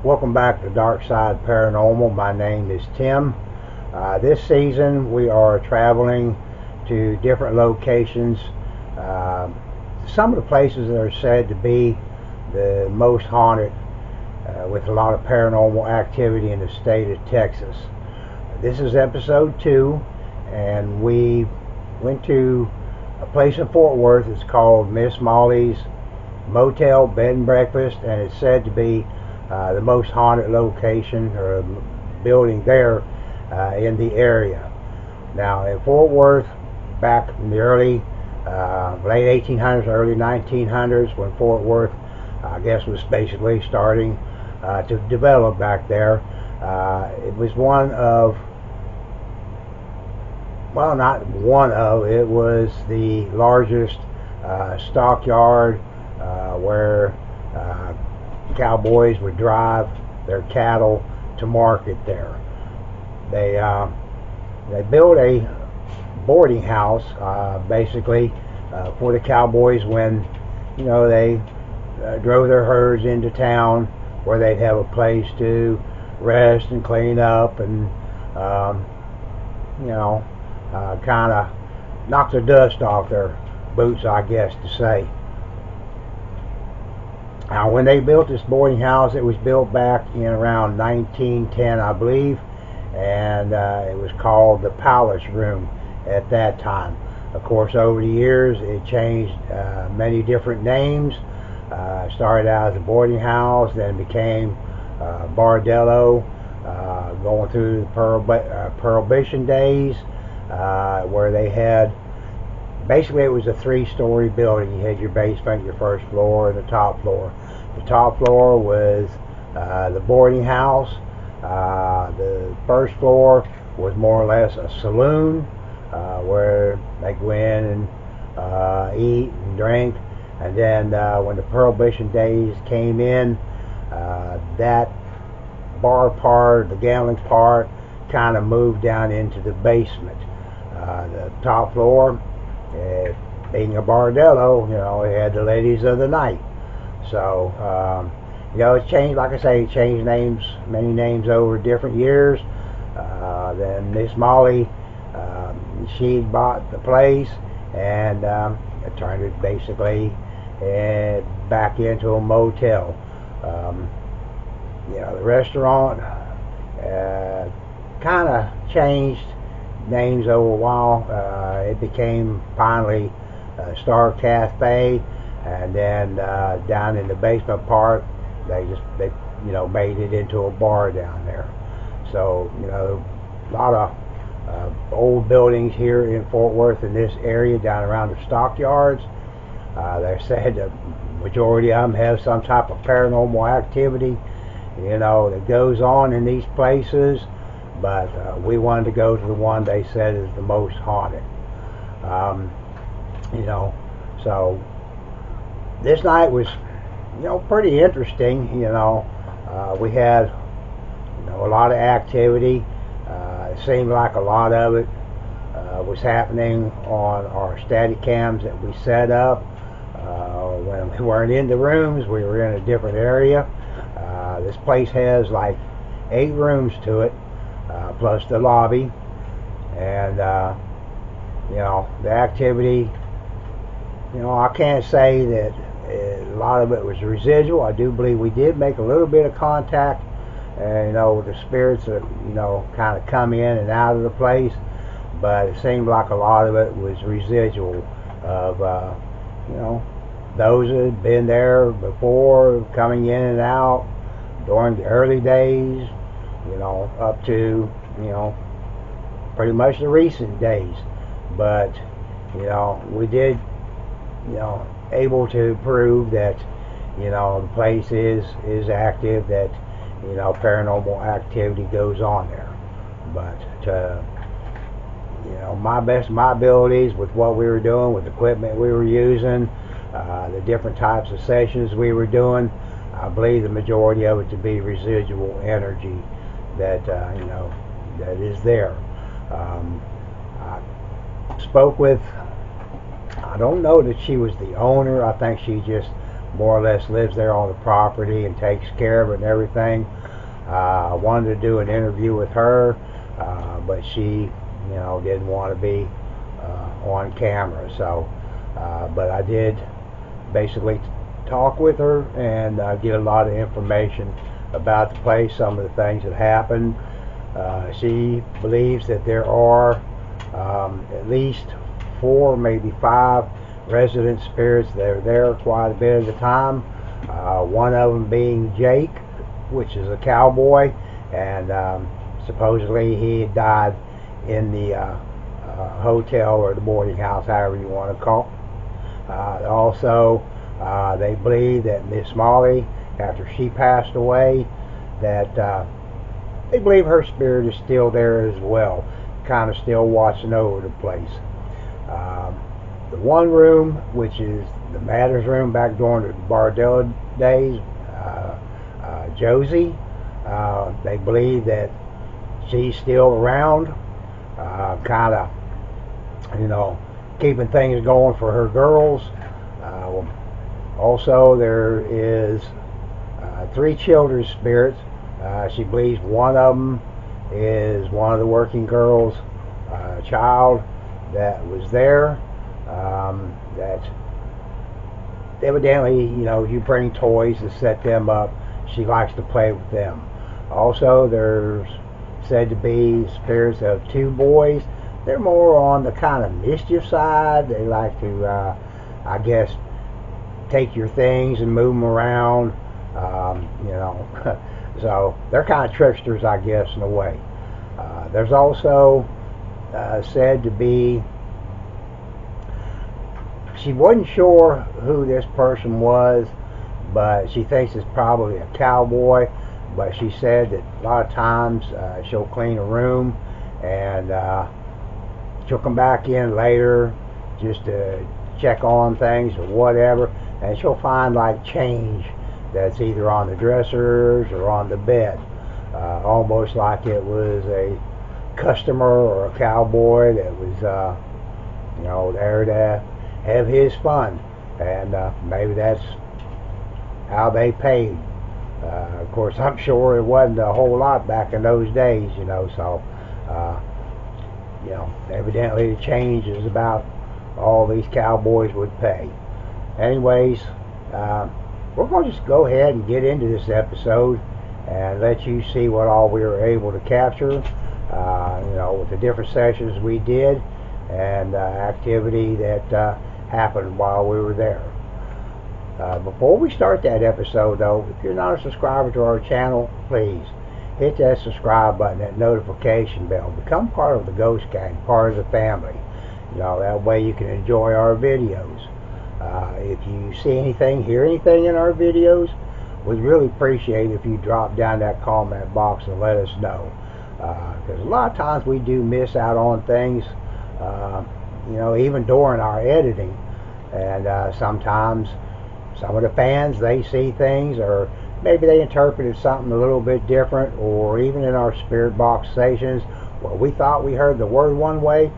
Welcome back to Dark Side Paranormal. My name is Tim. This season we are traveling to different locations. Some of the places that are said to be the most haunted with a lot of paranormal activity in the state of Texas. This is episode 2, and we went to a place in Fort Worth. It's called Miss Molly's Motel Bed and Breakfast, and it's said to be the most haunted location or building there in the area. Now, in Fort Worth, back in the late 1800s, early 1900s, when Fort Worth, I guess, was basically starting to develop back there, it was one of, well, not one of, it was the largest stockyard where cowboys would drive their cattle to market there. They built a boarding house basically for the cowboys when they drove their herds into town, where they'd have a place to rest and clean up and kind of knock the dust off their boots, I guess to say. Now, when they built this boarding house, it was built back in around 1910, I believe, and it was called the Palace Room at that time. Of course, over the years, it changed many different names. Started out as a boarding house, then became Bordello, going through the Prohibition days, where they had, basically it was a 3-story building. You had your basement, your first floor, and the top floor. The top floor was the boarding house. The first floor was more or less a saloon where they go in and eat and drink. And then when the Prohibition days came in, that bar part, the gambling part, kind of moved down into the basement. The top floor, being a bordello, it had the ladies of the night. So, it's changed, like I say, it changed names, many names over different years. Then Miss Molly, she bought the place and turned it basically back into a motel. The restaurant kind of changed names over a while. It became finally Star Cafe, and then down in the basement part, they made it into a bar down there. So a lot of old buildings here in Fort Worth in this area, down around the stockyards. They said the majority of them have some type of paranormal activity, that goes on in these places. But we wanted to go to the one they said is the most haunted. So this night was, pretty interesting. We had, a lot of activity. It seemed like a lot of it was happening on our static cams that we set up. When we weren't in the rooms, we were in a different area. This place has like 8 rooms to it, plus the lobby, and the activity, I can't say that a lot of it was residual. I do believe we did make a little bit of contact, with the spirits that kind of come in and out of the place, but it seemed like a lot of it was residual of those that had been there before, coming in and out during the early days, up to pretty much the recent days. But we did able to prove that the place is active, that paranormal activity goes on there. But to my abilities with what we were doing, with the equipment we were using, the different types of sessions we were doing, I believe the majority of it to be residual energy that that is there. I spoke with, I don't know that she was the owner. I think she just more or less lives there on the property and takes care of it and everything. I wanted to do an interview with her, but she, didn't want to be on camera. So, but I did basically talk with her and get a lot of information about the place, some of the things that happened. She believes that there are at least 4, maybe 5 resident spirits that are there quite a bit of the time. One of them being Jake, which is a cowboy, and supposedly he had died in the hotel or the boarding house, however you want to call it. Also, they believe that Miss Molly, after she passed away, that they believe her spirit is still there as well, kind of still watching over the place. The one room, which is the Matters room back during the BROTHEL days, Josie, they believe that she's still around, kind of, keeping things going for her girls. Also, there is 3 children's spirits. She believes one of them is one of the working girls' child that was there. That evidently, you bring toys to set them up. She likes to play with them. Also, there's said to be spirits of 2 boys. They're more on the kind of mischief side. They like to, I guess, take your things and move them around. So they're kind of tricksters, I guess, in a way. There's also said to be, she wasn't sure who this person was, but she thinks it's probably a cowboy. But she said that a lot of times she'll clean a room and she'll come back in later just to check on things or whatever, and she'll find like change that's either on the dressers or on the bed, almost like it was a customer or a cowboy that was there to have his fun, and maybe that's how they paid. Of course, I'm sure it wasn't a whole lot back in those days, so evidently the change is about all these cowboys would pay. Anyways, we're going to just go ahead and get into this episode and let you see what all we were able to capture, with the different sessions we did and activity that happened while we were there. Before we start that episode, though, if you're not a subscriber to our channel, please hit that subscribe button, that notification bell. Become part of the Ghost Gang, part of the family. That way you can enjoy our videos. If you see anything, hear anything in our videos, we'd really appreciate if you drop down that comment box and let us know. Because a lot of times we do miss out on things, even during our editing. And sometimes some of the fans, they see things, or maybe they interpreted something a little bit different, or even in our spirit box sessions where we thought we heard the word one way,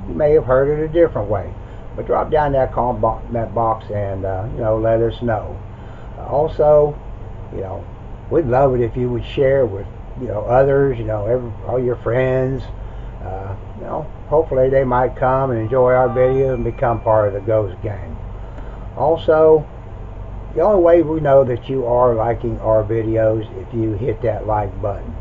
you may have heard it a different way. But drop down that comment box and let us know. Also, we'd love it if you would share with others, all your friends. Hopefully they might come and enjoy our video and become part of the Ghost Gang. Also, the only way we know that you are liking our videos if you hit that like button,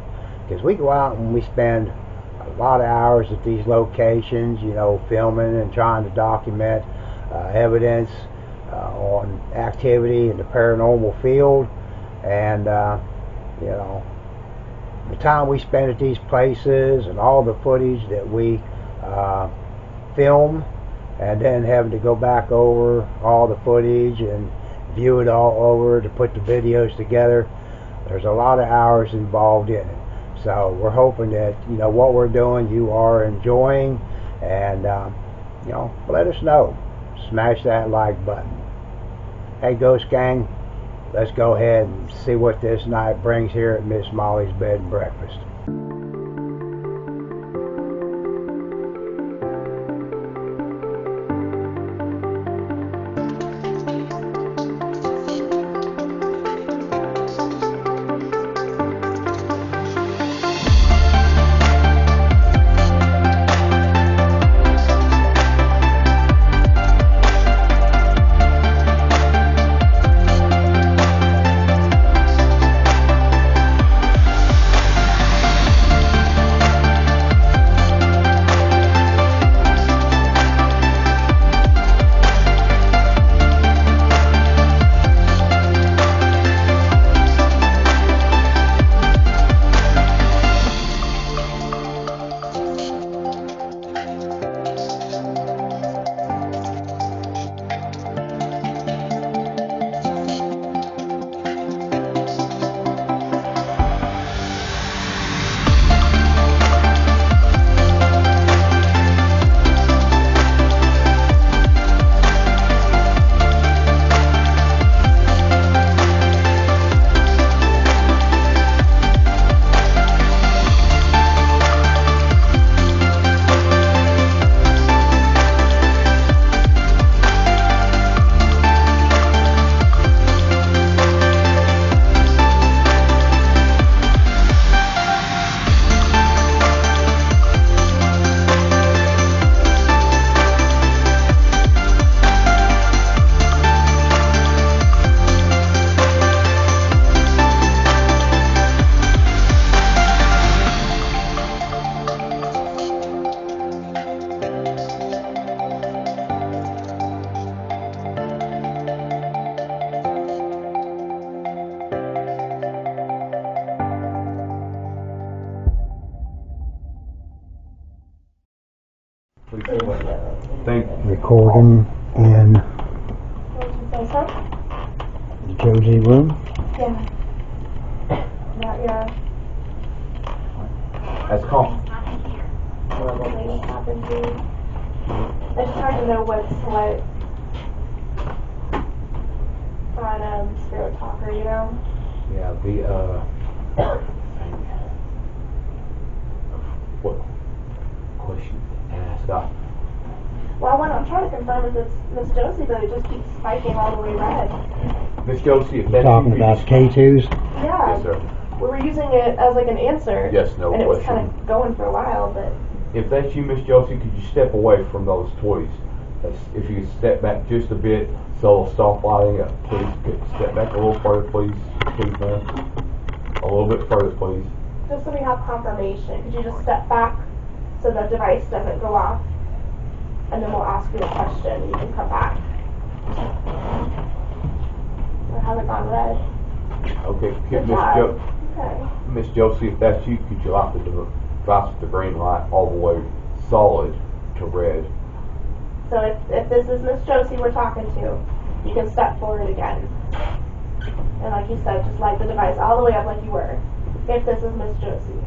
because we go out and we spend a lot of hours at these locations, filming and trying to document evidence on activity in the paranormal field. And the time we spend at these places and all the footage that we film, and then having to go back over all the footage and view it all over to put the videos together, there's a lot of hours involved in it. So we're hoping that what we're doing you are enjoying, and let us know. Smash that like button. Hey Ghost Gang, let's go ahead and see what this night brings here at Miss Molly's Bed and Breakfast. recording in the Josie room. Yeah. Yeah. That's calm. Horrible things happen to me. It's just hard to know what's what on Spirit Talker, you know? Yeah, what question to ask? Well, I'm trying to confirm if it's Miss Josie, but it just keeps spiking all the way red. Miss Josie, if You're that's talking you, about just- K2s? Yeah. Yes, sir. We were using it as like an answer. Yes, no and it was question. kind of going for a while, but... If that's you, Miss Josie, could you step away from those toys? If you could step back just a bit, so it'll stop lighting up. Please, step back a little further, please. Please, ma'am. A little bit further, please. Just so we have confirmation, could you just step back so the device doesn't go off? And then we'll ask you a question and you can come back. Or have it gone red. Okay, Good Miss job. Okay. Miss Josie, if that's you, could you light the device with the green light all the way solid to red? So if this is Miss Josie we're talking to, you can step forward again. And like you said, just light the device all the way up like you were. If this is Miss Josie.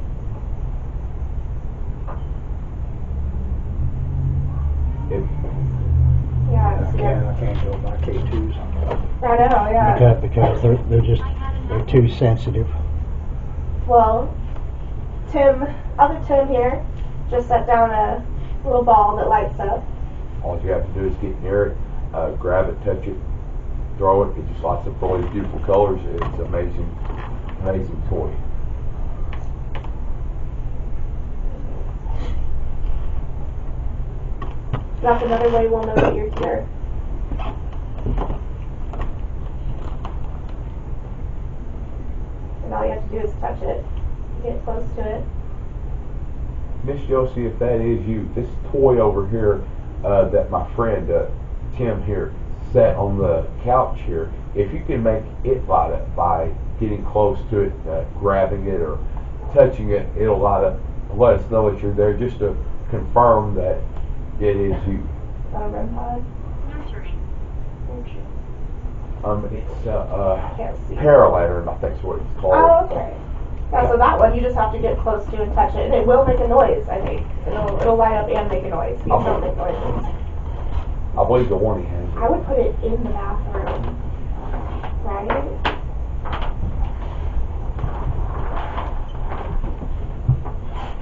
Yeah, I can't go by K2s on that. I know, yeah. Because they're too sensitive. Well, other Tim here, just set down a little ball that lights up. All you have to do is get near it, grab it, touch it, throw it. It just lights up all these beautiful colors. It's an amazing, amazing toy. That's another way we'll know that you're here. And all you have to do is touch it, get close to it. Miss Josie, if that is you, this toy over here that my friend Tim here sat on the couch here, if you can make it light up by getting close to it, grabbing it or touching it, it'll light up. Let us know that you're there, just to confirm that it is you. Is that a REM pod? It's Can't see. Paranormal, I think is what it's called. Oh, okay. Yeah, so that one you just have to get close to and touch it, and it will make a noise, I think. It'll light up and make a noise. These don't make noises. I believe the one he has. I would put it in the bathroom. Right?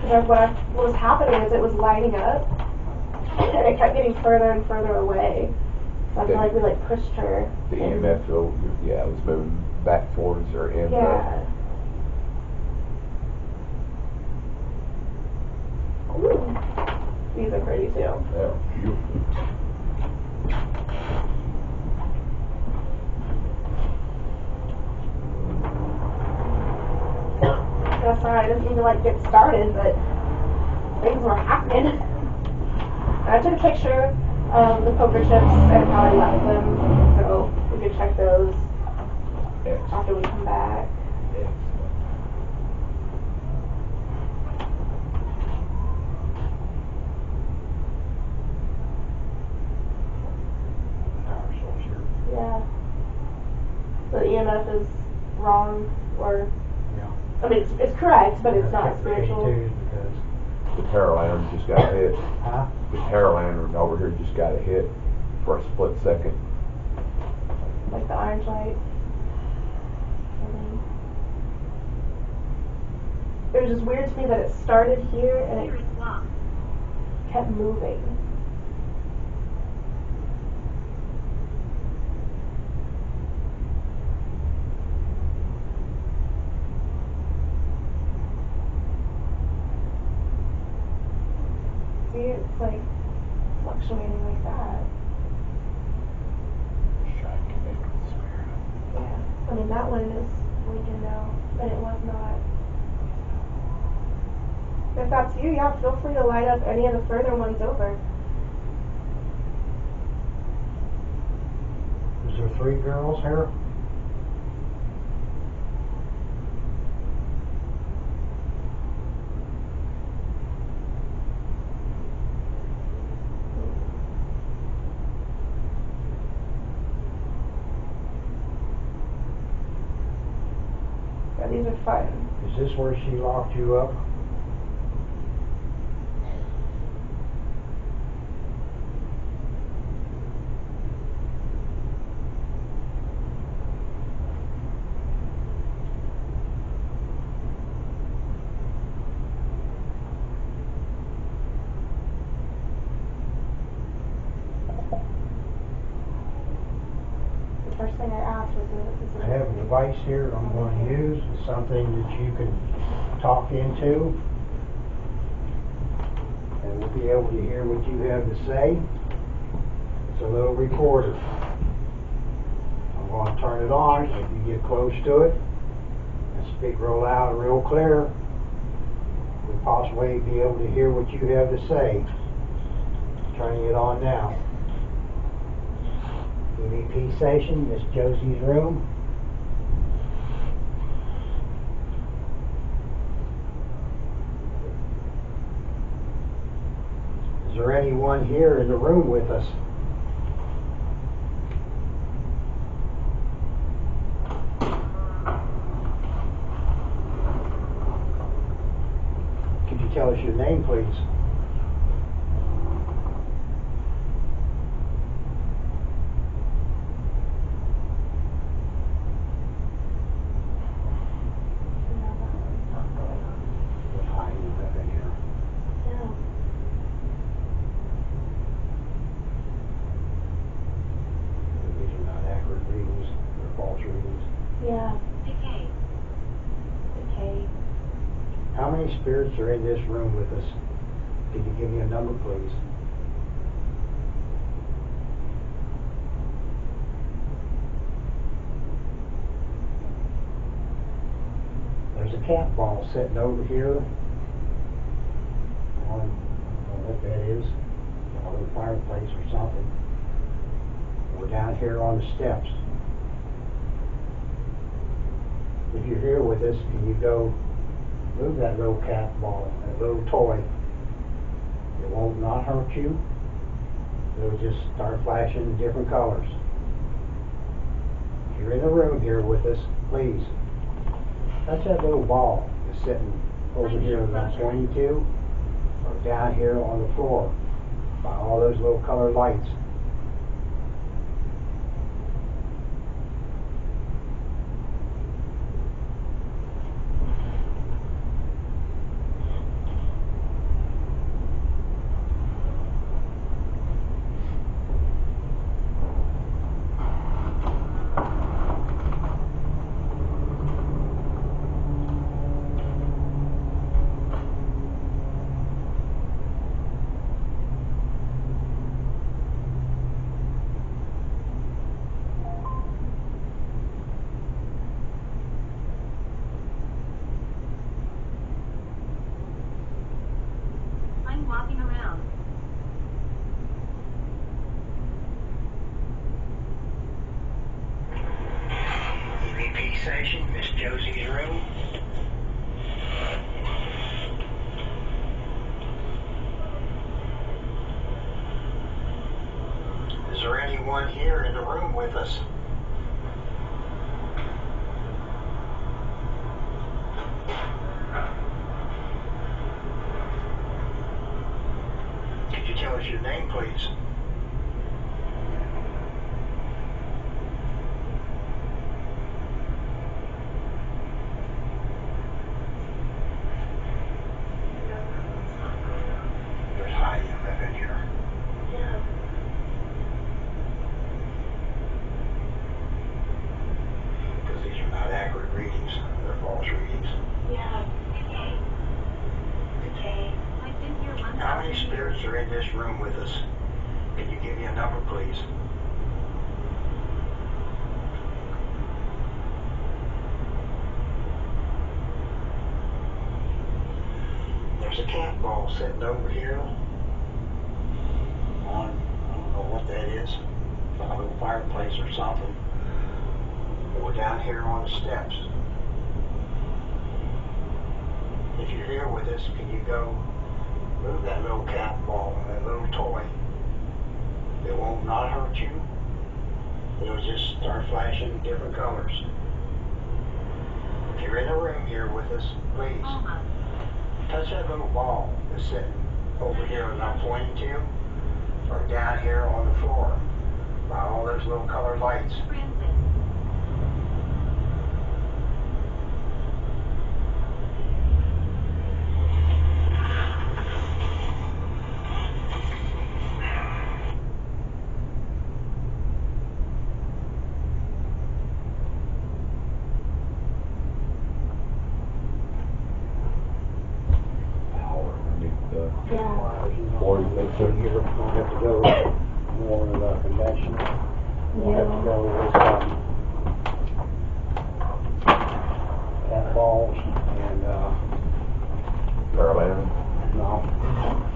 Because what was happening is it was lighting up, and it kept getting further and further away. So I feel like we pushed her. The EMF, it was moving back towards her. And, yeah. Ooh. These are pretty too. Yeah, beautiful. That's right, I didn't mean to get started, but things were happening. And I took a picture of the poker chips and how I left them, so we could check those after we come back. Yeah. So the EMF is wrong, or I mean it's correct, but it's not spiritual. The power lantern just got hit. Huh? The power lantern over here just got a hit for a split second. Like the orange light. It was just weird to me that it started here and it kept moving. See, it's fluctuating like that. Yeah. I mean, that one is blinking now, but it was not. If that's you, yeah, feel free to light up any of the further ones over. Is there 3 girls here? these are fun. Is this where she locked you up? The first thing I asked was, I have a device here I'm going to use. It's something that you can talk into. And we'll be able to hear what you have to say. It's a little recorder. I'm going to turn it on. If you get close to it and speak real loud and real clear, we'll possibly be able to hear what you have to say. Turning it on now. EVP station, Miss Josie's room. Is there anyone here in the room with us? Could you tell us your name, please? What's hiding up in here? yeah. These are not accurate readings, they're false readings. Yeah. Okay. Okay. How many spirits are in this room with us? Can you give me a number, please? There's a cat ball sitting over here on, I don't know what that is, a little fireplace or something. We're down here on the steps. If you're here with us, can you go move that little cat ball, that little toy? It won't not hurt you. It'll just start flashing different colors. If you're in the room here with us, please touch that little ball that's sitting over here that I'm pointing to, or down here on the floor by all those little colored lights. I'm walking around. EVP station, Miss Josie's room. Is there anyone here in the room with us? Could you tell us your name, please? There's hiding up in here. Yeah. Because these are not accurate readings, they're false readings. Yeah. Okay. Okay. I've been here one How many time. spirits are in this room with us? Can you give me a number, please? There's a cat ball sitting over here on, I don't know what that is, a little fireplace or something. We're down here on the steps. If you're here with us, can you go move that little cat ball, that little toy? It won't not hurt you. It'll just start flashing different colors. If you're in the room here with us, please touch that little ball that's sitting over here that I'm pointing to, or down here on the floor, by all those little colored lights. Or you think so? Here, we'll have to go more conventional. We'll have to go with cat balls and Paralandin? no,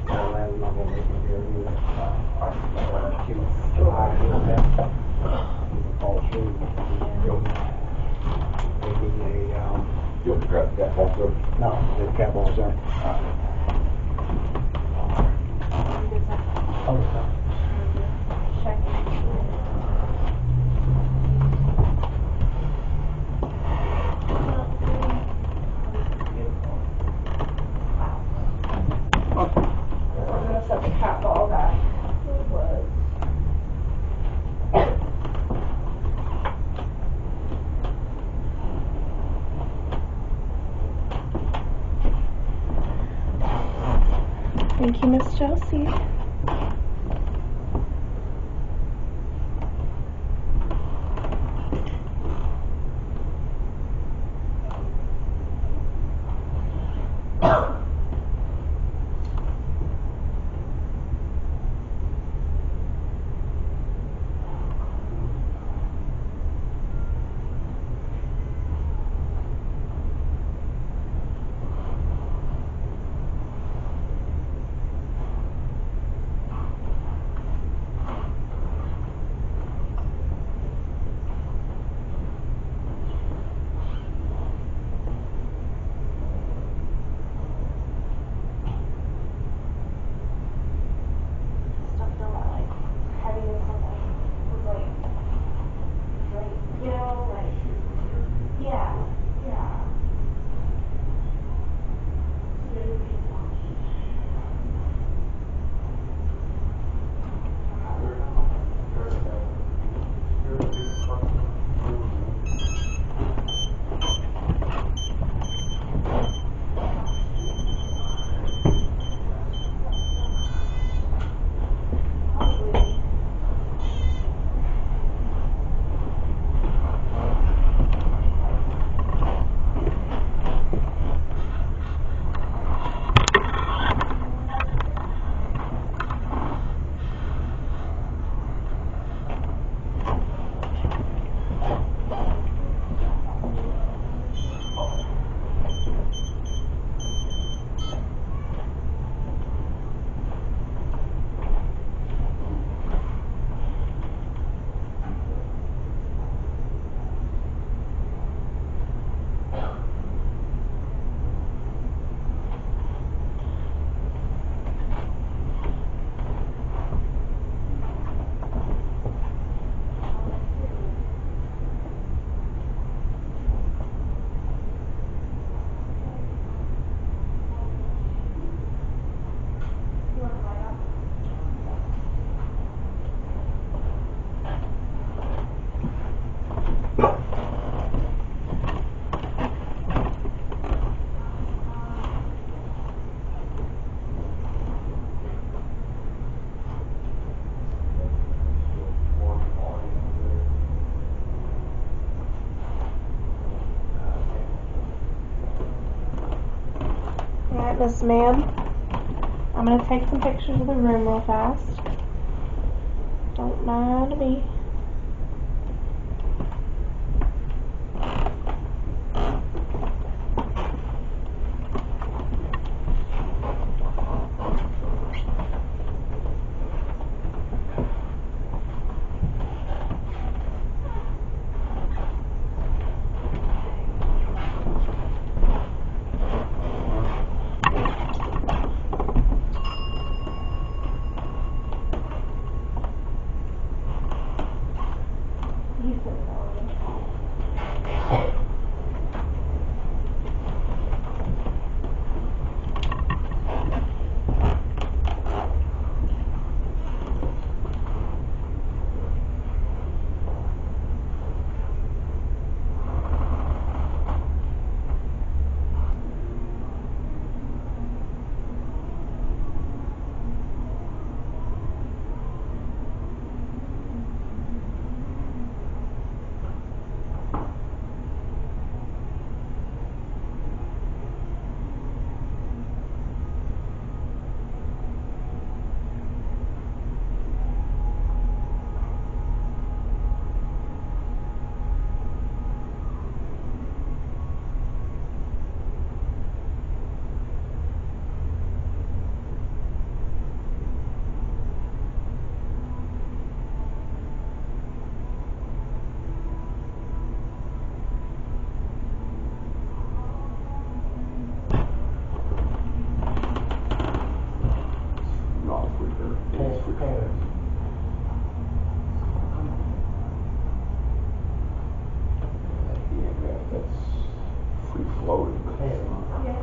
I'm not gonna make it here either. Too high to do that. Fall through. Maybe You want to grab the cat ball through? no, the cat balls there. I'm gonna set the cat ball back. It was. Thank you, Miss Chelsea. Yes, ma'am. I'm gonna take some pictures of the room real fast. Don't mind me. floating. Yes.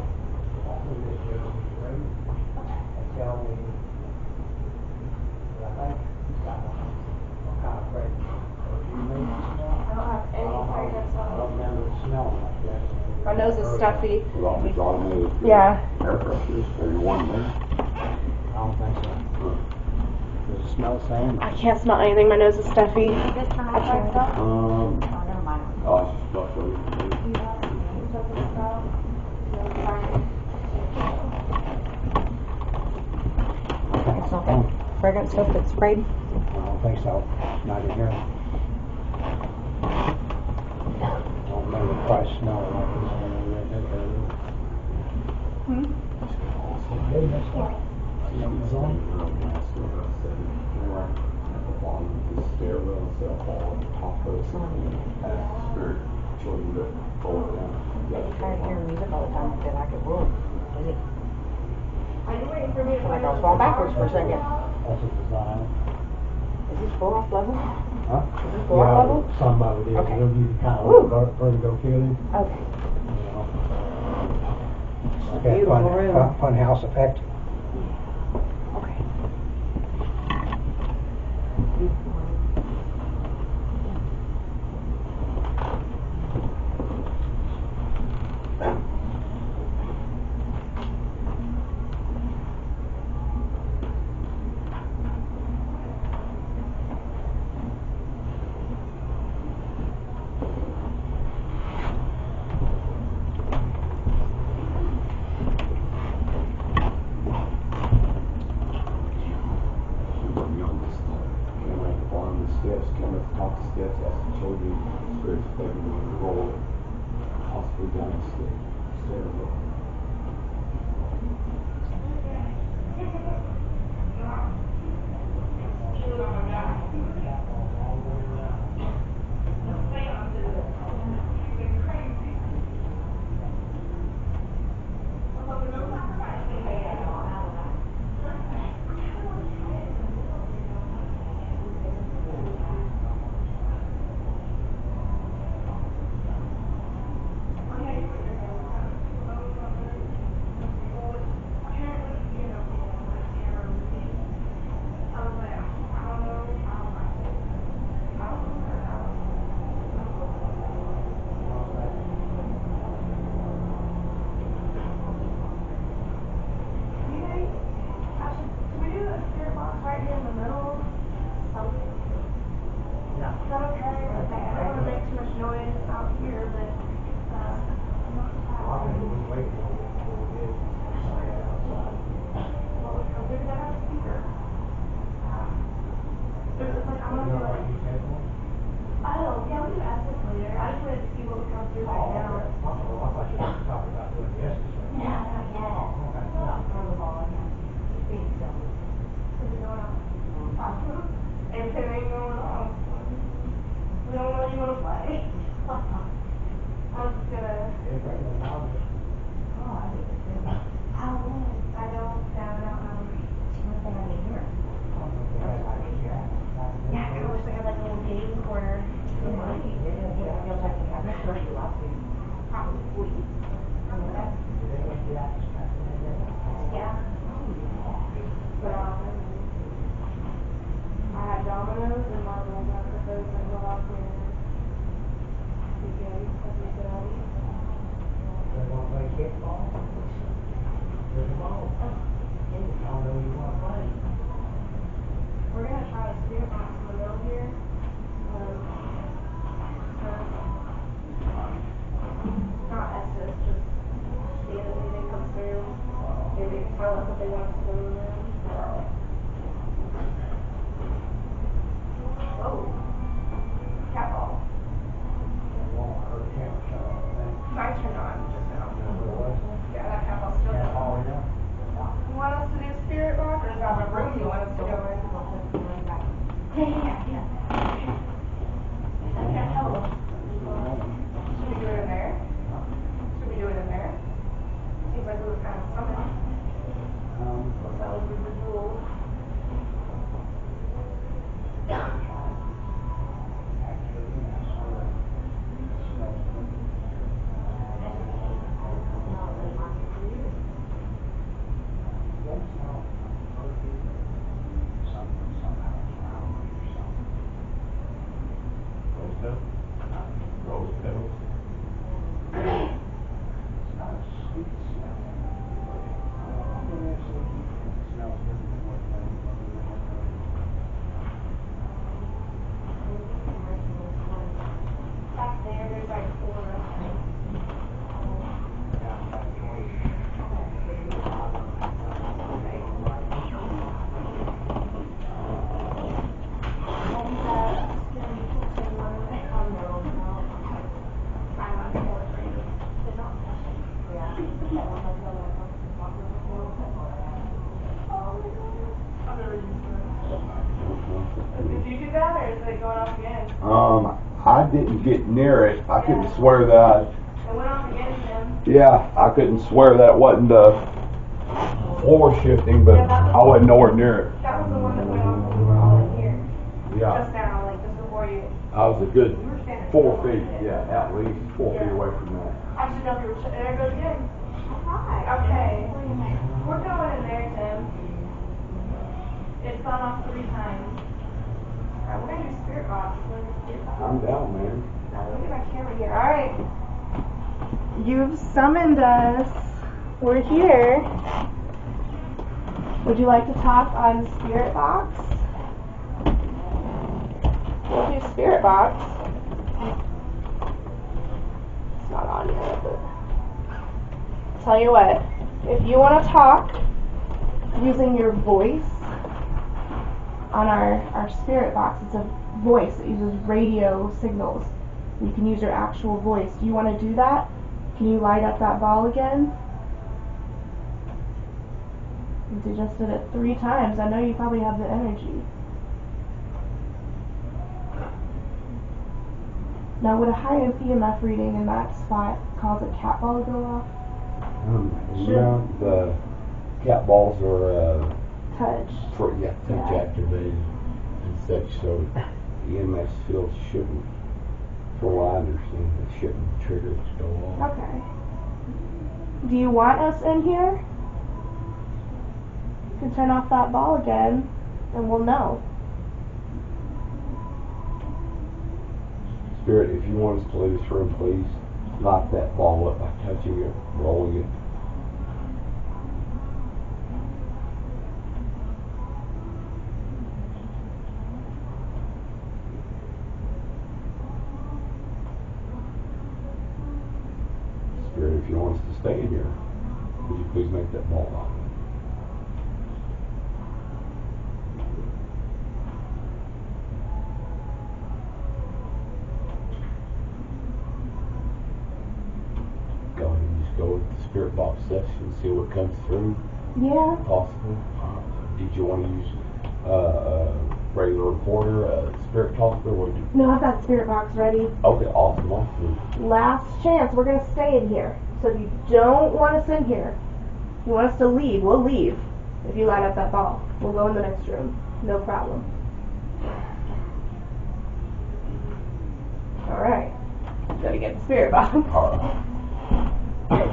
Tell me, I think, what kind of fragrance? I don't have any fragrance I on don't remember the smell like that. it. My nose is stuffy. Long as automated. Yeah. Air pressures, everyone there. I don't think so. Does it smell the same? I can't smell anything. My nose is stuffy. Oh, it's stuff over It's not that fragrance stuff that's sprayed. I don't think so. Not in here. I don't remember the price smell like this. Tired of hearing music all the time. I feel like it will. Are you waiting for me to Like I was falling backwards for a second. That's a design. Is this floor off level? Huh? Is this floor off level? Some of it is. Okay. It'll give you kind Woo. of vertigo feeling. Okay. You know. Like that Beautiful room. fun house effect. Okay. Did you do that, or is it going off again? I didn't get near it. I couldn't swear that. It went off again, Tim. Yeah, I couldn't swear that wasn't floor shifting, but I wasn't nowhere near it. That was the one that went off when we were all in here. Yeah, Just now, like just before you. I was a good 4 feet. Yeah, at least 4 feet away from that. I should know if you were. There it goes again. Hi. Okay. We're going in there, Tim. It's gone off 3 times. Alright, we're gonna do spirit box. We're gonna do spirit box. I'm down, man. Now, look at my camera here. Alright. You've summoned us. We're here. Would you like to talk on spirit box? We'll do spirit box. It's not on yet, but tell you what, if you want to talk using your voice on our spirit box, it's a voice that uses radio signals. You can use your actual voice. Do you want to do that? Can you light up that ball again? You just did it 3 times. I know you probably have the energy. Now, would a high EMF reading in that spot cause a cat ball to go off? No, the cat balls are Touch. touch activated and such, so EMS fields shouldn't, from what I understand, it shouldn't trigger it to go off. Okay. Do you want us in here? You can turn off that ball again, and we'll know. Spirit, if you want us to leave this room, please lock that ball up by touching it, rolling it. Spirit, if you want us to stay in here, would you please make that ball lock? Go ahead and just go with the spirit box section, see what comes through. Yeah. Possible. Did you want to use a regular recorder, a spirit talker? What did you? No, I've got spirit box ready. Okay, awesome. Last chance. We're gonna stay in here. So if you don't want us in here, if you want us to leave, we'll leave. If you light up that ball, we'll go in the next room. No problem. All right. Gotta get the spirit box. All right.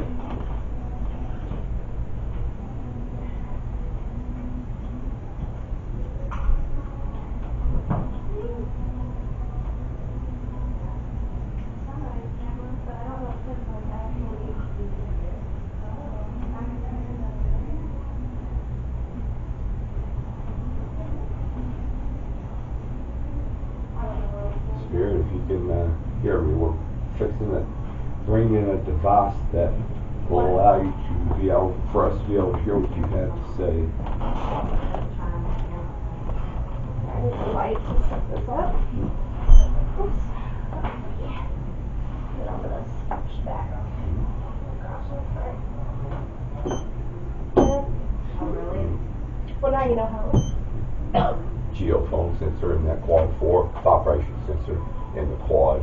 Spirit, if you can hear me, we're fixing to bring in a device that will allow you to be able, for us to be able to hear what you have to say. I need the light to set this up. Oops. And I'm gonna scooch back. Oh gosh, I'm sorry. Oh, really? Well, now you know how. Geophone sensor in that quad 4, vibration sensor in the quad.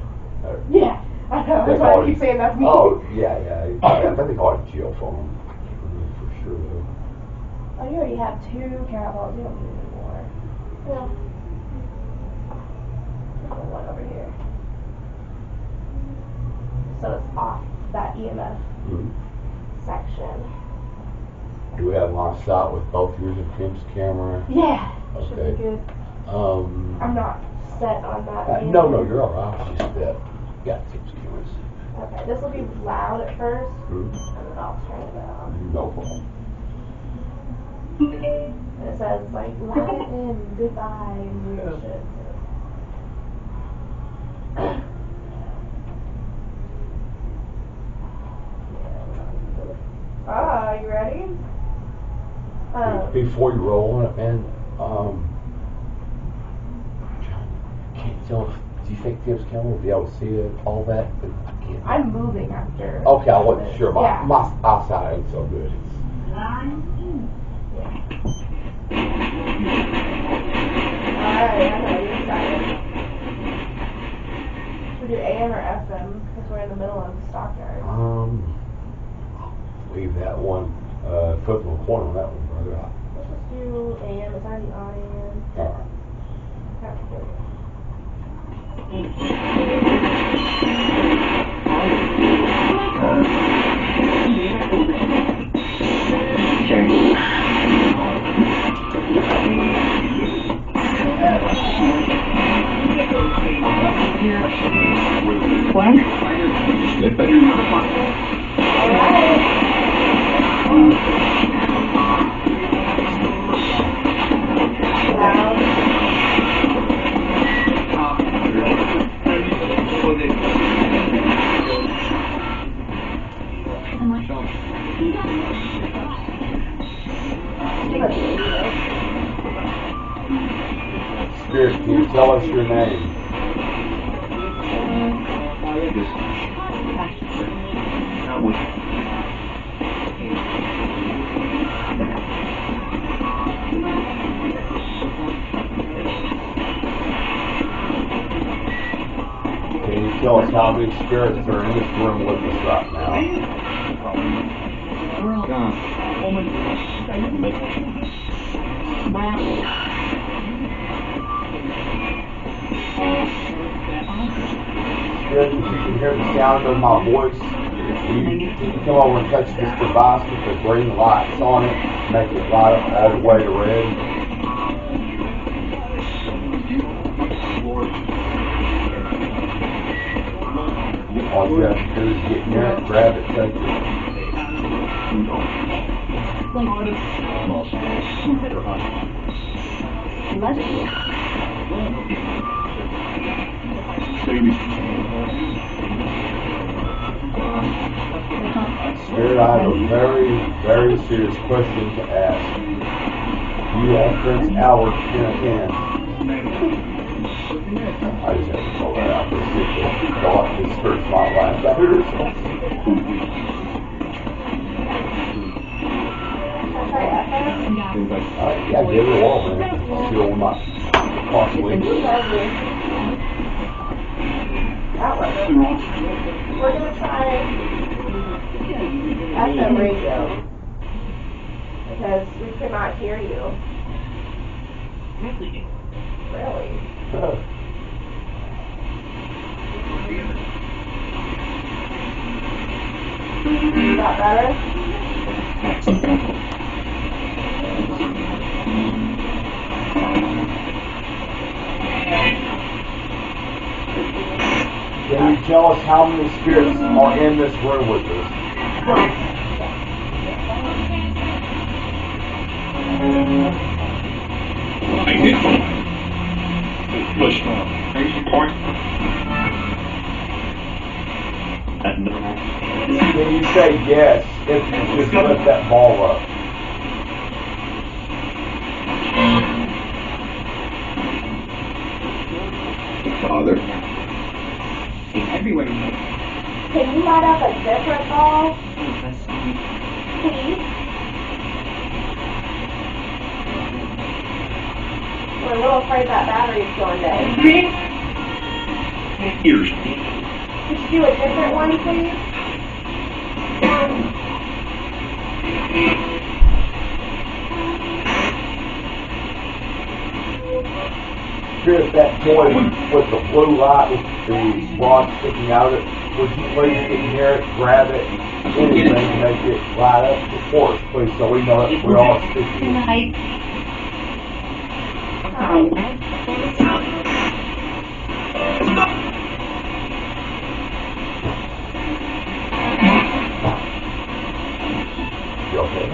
Yeah, I know. That's why I keep saying that's me. Oh, yeah. I think they call it geophone. For sure, though. Oh, you already have 2 carrot balls. You don't need any more. Yeah. There's one over here. So it's off that EMF section. Do we have line of sight with both yours and Tim's camera? Yeah. Should Okay. be good. I'm not set on that. No, you're all right. It's just got Tim's cameras. Okay, this will be loud at first, Hmm? and then I'll turn it down. No problem. And it says, like, let it in, goodbye, and weird shit. Ah, you ready? Before you roll on it, man, can't tell if, do you think Tim's camera will be able to see all that? I'm moving after. Okay, I wasn't sure. Yeah. My eyesight ain't so good. Alright, I know you're excited. Should we do AM or FM? Because we're in the middle of the stockyard. Leave that one. Flip the corner on that one, brother. Let's just do AM. It's already on AM. Alright. That's good. Spirit, can you tell us your name? Can you tell us how many spirits are in this room with us right now? Spirit, if you can hear the sound of my voice, you can come over and touch this device with the green lights on it, make it light up all the way to red. All you have to do is get near it, grab it, touch it. Spirit, I have a very, very serious question to ask. Do you have Prince Albert in? I just have to pull that out to see if it thought this hurts my life. I heard yeah, give it a whirl, man. See what my costly. That works. We're going to try FM radio. Because we could not hear you. Really? Is that better? Can you tell us how many spirits are in this room with us? Push. Point. Can you say yes if you just lift that ball up? Father. Everywhere. Can you light up a different ball? Please? We're a little afraid that battery's going dead. Ears. Could you do a different one, please? Spirit, that toy with the blue light with the rod sticking out of it, would you please get near it, grab it, anything to make it light up for us, please, so we know that we're all sticking. You okay?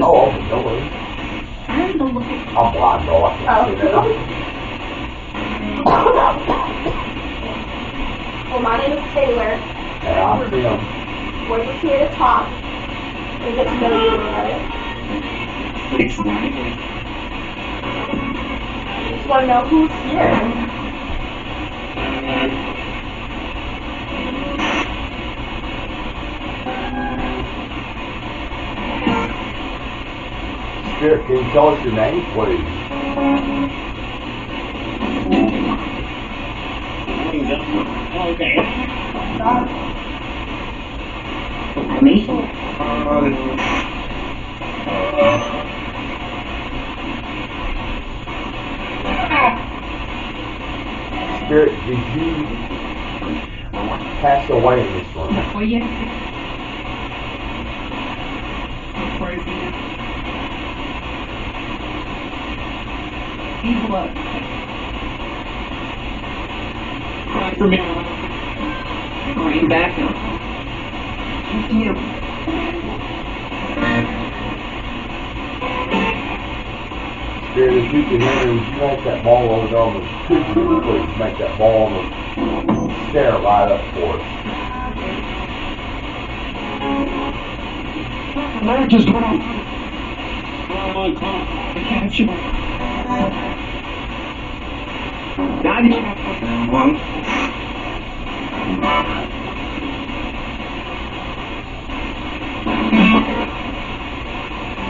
Oh, okay, no worries. I'm blind, bro. I can't see that. Well, my name is Taylor. Yeah, I'm Tim. We're just here to talk and get to know you a little bit. Just want to know who's here. Spirit, can you tell us your name, please? Okay. Me? Spirit, did you pass away in this room? Oh, yes. Blood. For me. Going back now. Spirit, if you can hear me, would you make that ball over there on the, please make that ball on the stair right up for us. I just went on. I can't shoot.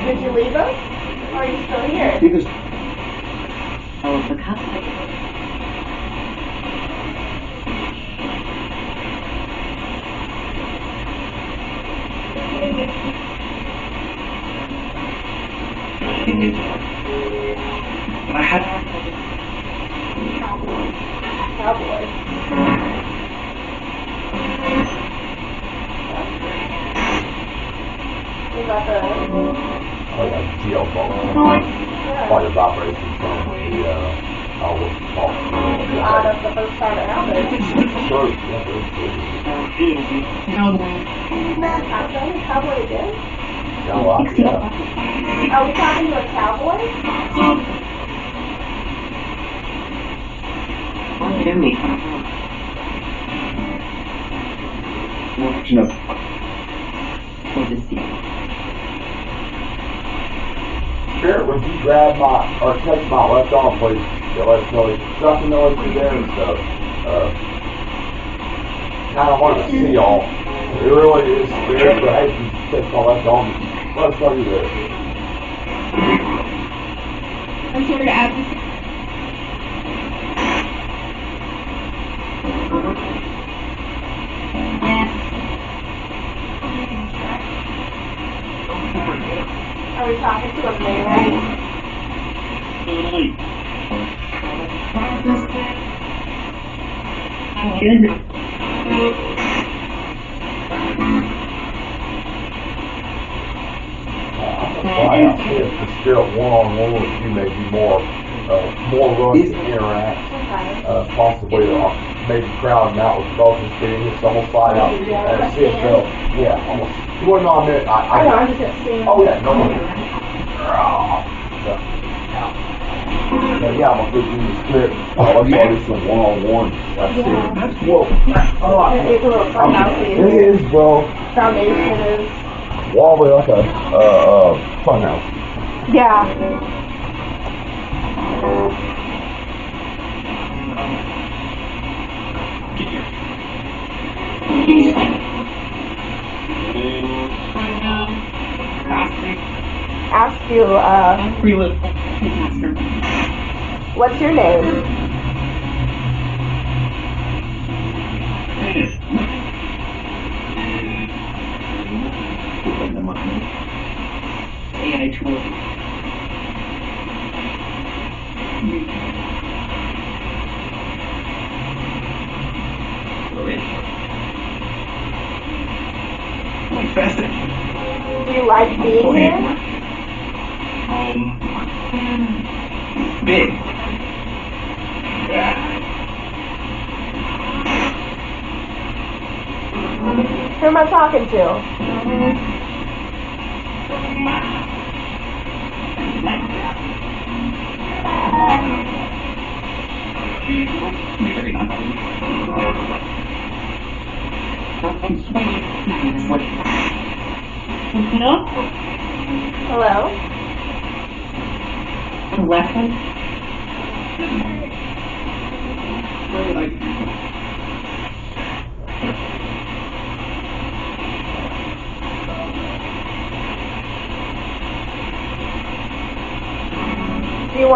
Did you leave us? Or are you still here? Because oh, the cup. I had Cowboy. You got the... Oh, yeah, geo phone. Quite a vibration from the, I was talking Out of the first time it happened. Sure, yeah, Cowboy again? yeah, well, yeah. Are we talking to a cowboy? Jimmy. Watching up for the sea. Spirit, would you grab my, or touch my left arm, please? Yeah, let us know if something noise is there and stuff. Kind of hard to see y'all. It really is Spirit, but hey, if you touch my left arm, let us know you're there. I'm sorry to ask. Are we talking to a man? Fly out here, the Spirit one-on-one with you may be more runs to interact. Possibly maybe crowding out with both the Spirit. It's almost fly out and see if they'll, yeah, almost. You wouldn't on it. I know, I'm just gonna see. Oh yeah, no worries. Yeah, I'm a good in the Spirit. Let's do some one-on-one. That's it. Well, It's a little funhousey. it is, bro. Foundation is... Wobbly like a fun house. Yeah. Ask you, what's your name? AI tool. Do you like being here? Big. Who am I talking to? Hello? Lesson?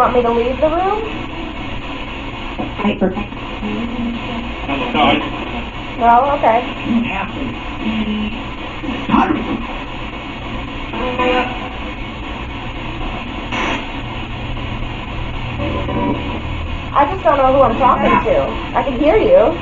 want me to leave the room? Well, okay. I just don't know who I'm talking to. I can hear you.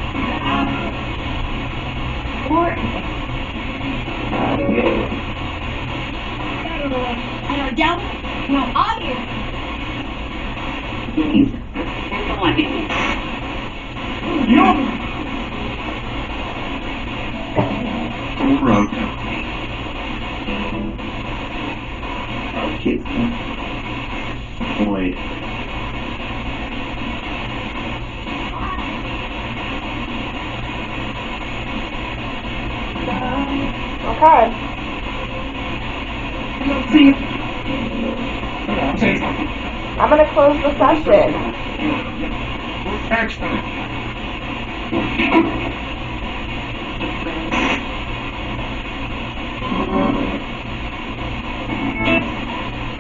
Okay. I'm gonna close the session.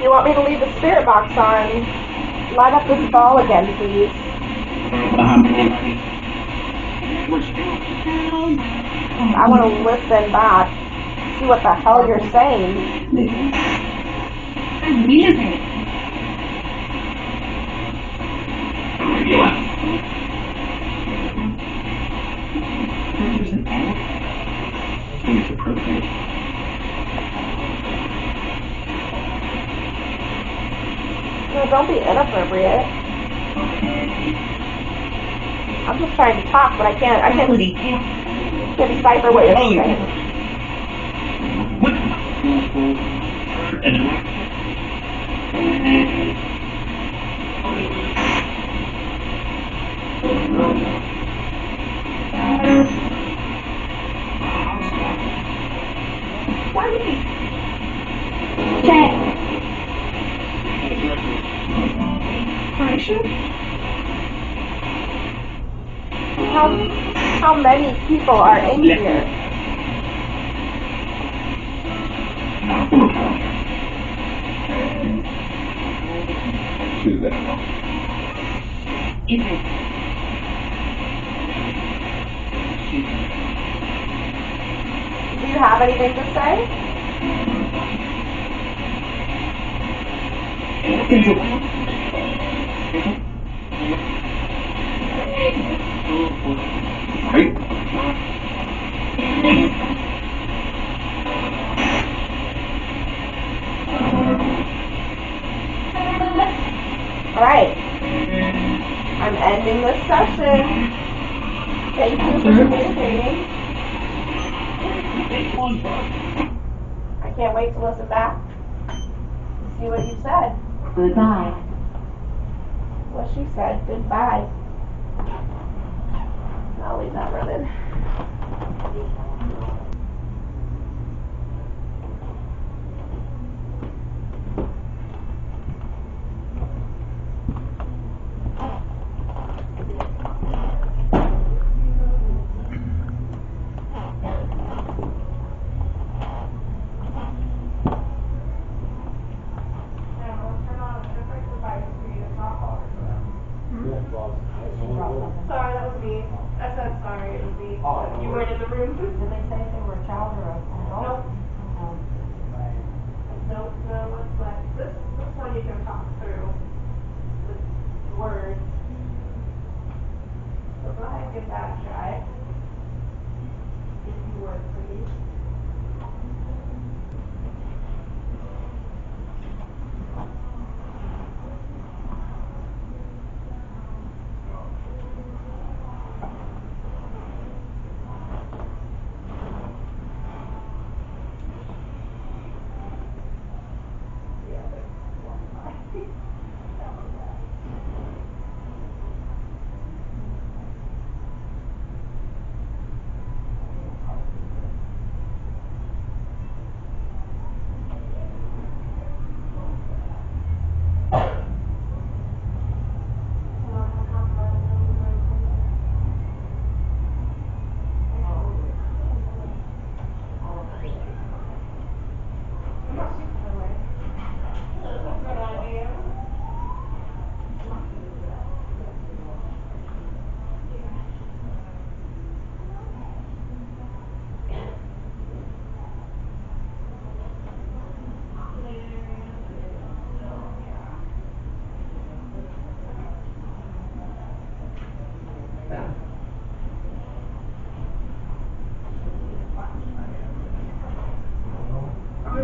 You want me to leave the spirit box on? Light up this ball again, please. I want to listen back. See what the hell you're saying. No, don't be inappropriate. I'm just trying to talk, but I can't decipher what you're saying. How many people are in here? Do you have anything to say? Alright. I'm ending this session. Thank you for participating. I can't wait to listen back. See what you said. Goodbye. What she said. Goodbye. I'll leave that running. Sorry, that was me. I said sorry, it was me. You weren't in the room.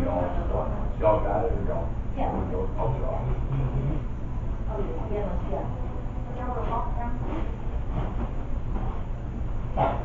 Y'all got it or y'all? Yeah. Okay.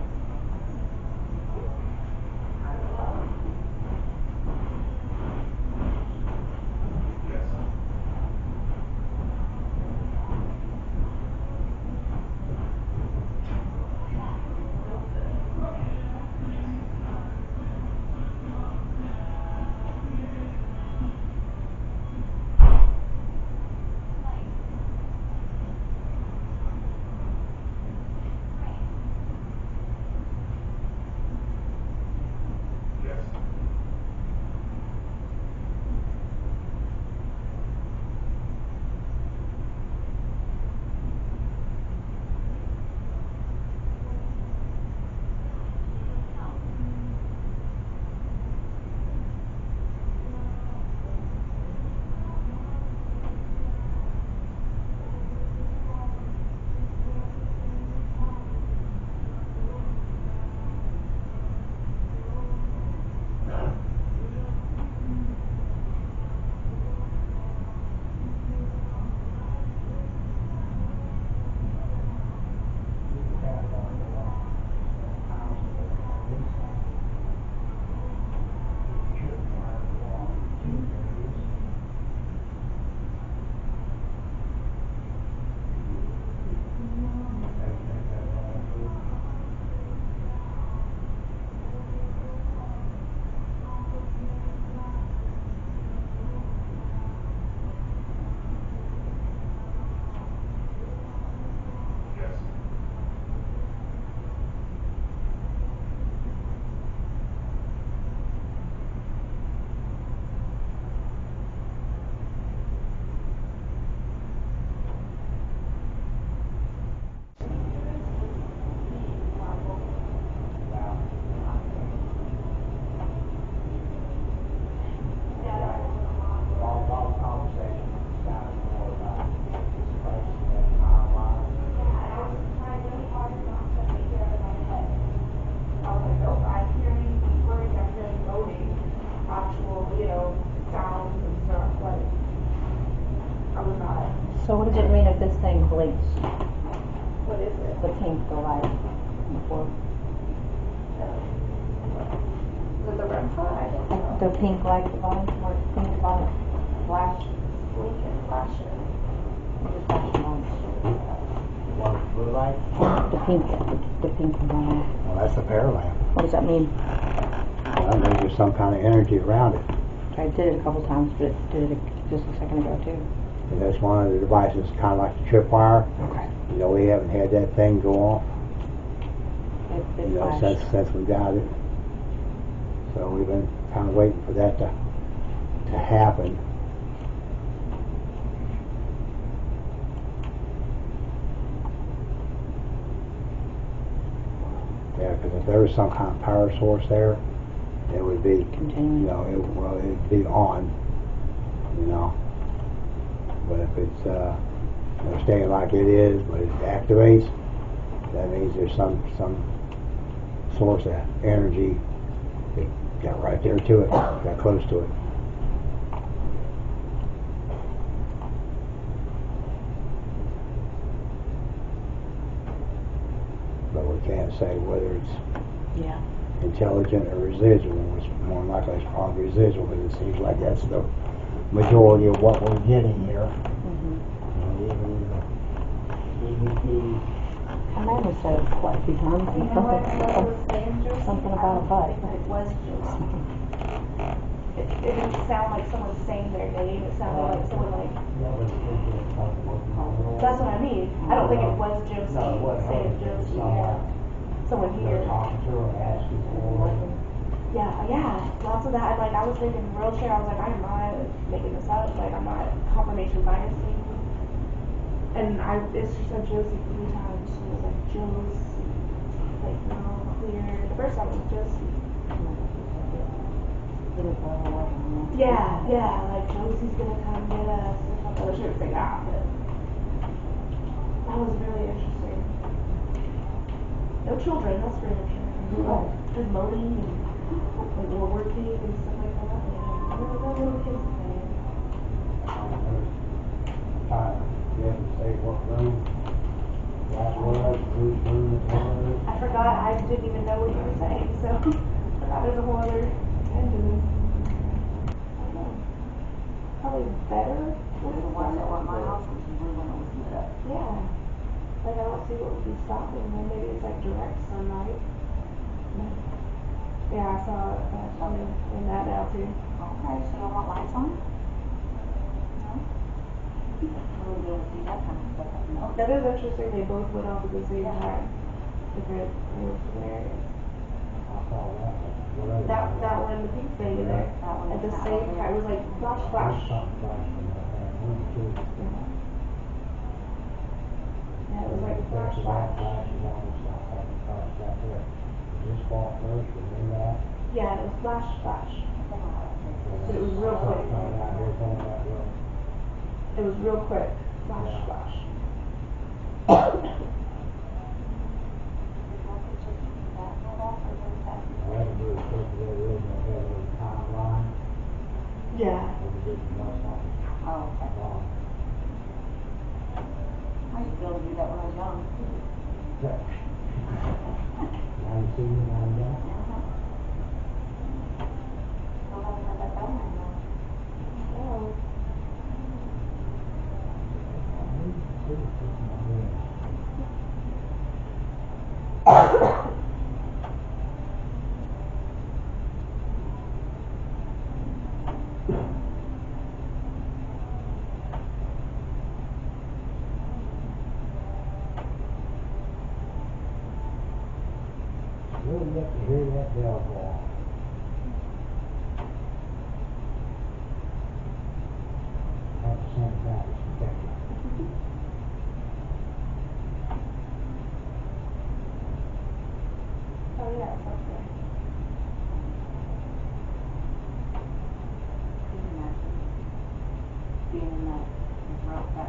So what does it mean if this thing blinks? What is it? The pink, the light before. Is it the REM pod? I don't know. The pink light, the bottom, or pink light flash. Blink and flash it. Just flash it on. What blue light? The pink one. Well, that's a pair lamp. What does that mean? Well, there's some kind of energy around it. I did it a couple times, but it did it just a second ago too. And that's one of the devices, kind of like the tripwire. Okay. You know, we haven't had that thing go off, It you know, flashed. since we got it. So we've been kind of waiting for that to happen. Yeah, because if there was some kind of power source there, it would be, Continuing. you know, it'd be on, you know. But if it's, you know, staying like it is, but it activates, that means there's some source of energy that got right there to it, got close to it. But we can't say whether it's Yeah. intelligent or residual, which more likely is probably residual, because it seems like that's the majority of what we're getting here. Mm-hmm. And even the EVP, I might have said it quite a few times. You know what I was saying, Josie? Something about a butt. I don't think it was Josie. It didn't sound like someone saying their name. It sounded like someone like. That's what I mean. I don't think it was Josie saying Josie. Yeah. Someone here. talking to her and asking for it. Yeah, lots of that. Like I was thinking wheelchair. I was like, I'm not making this up. Like I'm not confirmation biasing. And it's just said Josie 3 times. She was like Josie. Like no, clear. The first time it was Josie. Yeah, like Josie's gonna come get us or something. I should figure out, but that was really interesting. No children, that's for sure. Just moaning and like we're working and stuff like that. Yeah. I didn't even know what you were saying, so that is a whole other end to this. I don't know. Probably better when The it's one that dark, went my but- house was blue when it was lit up. Yeah. Like, I don't see what would be stopping them. Maybe it's like direct sunlight. But, yeah, I saw it in that now too. Okay, so you want lights on? No? We'll be able to see that kind of stuff up north. That is interesting. They both went off at the same time. Different areas. That one, the pink thing in there, That one at the is not same over time, it was like flash, flash. Yeah, it was like flash, flash. Yeah, it was flash, flash. But it was real quick. It was real quick. Flash, flash. Yeah. Oh, okay. I used to be able to do that when I was young. Still haven't heard that bell anymore. Oh. Really get to hear that bell go off. Have to send it back, it's protected. Oh yeah, it's up there. Can you imagine being in that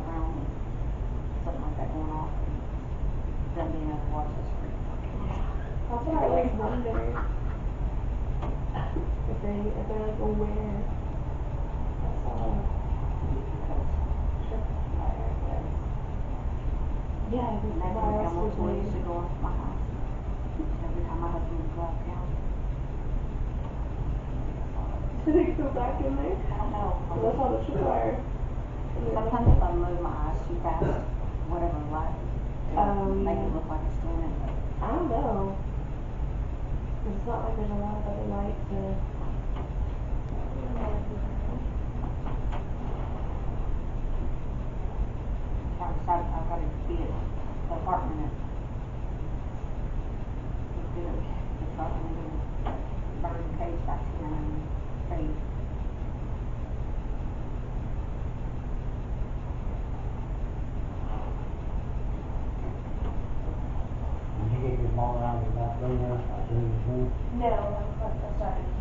realm and something like that going off and them being able to watch the screen? That's what I always wonder. If they're like aware. That's all. Tripwire, yes. Yeah, this is Imagine why the I animals was used to go off my house every time my husband would go out of town. Did they go back in there? I don't know. That's all the tripwire. Sometimes if I move my eyes too fast, whatever light, it'll make it look like it's doing it. But I don't know. It's not like there's a lot of other light to. I've decided I've got to be at the apartment at get the truck and then burn the cage back to them and fade. Did you get your ball around the back door there? No, I started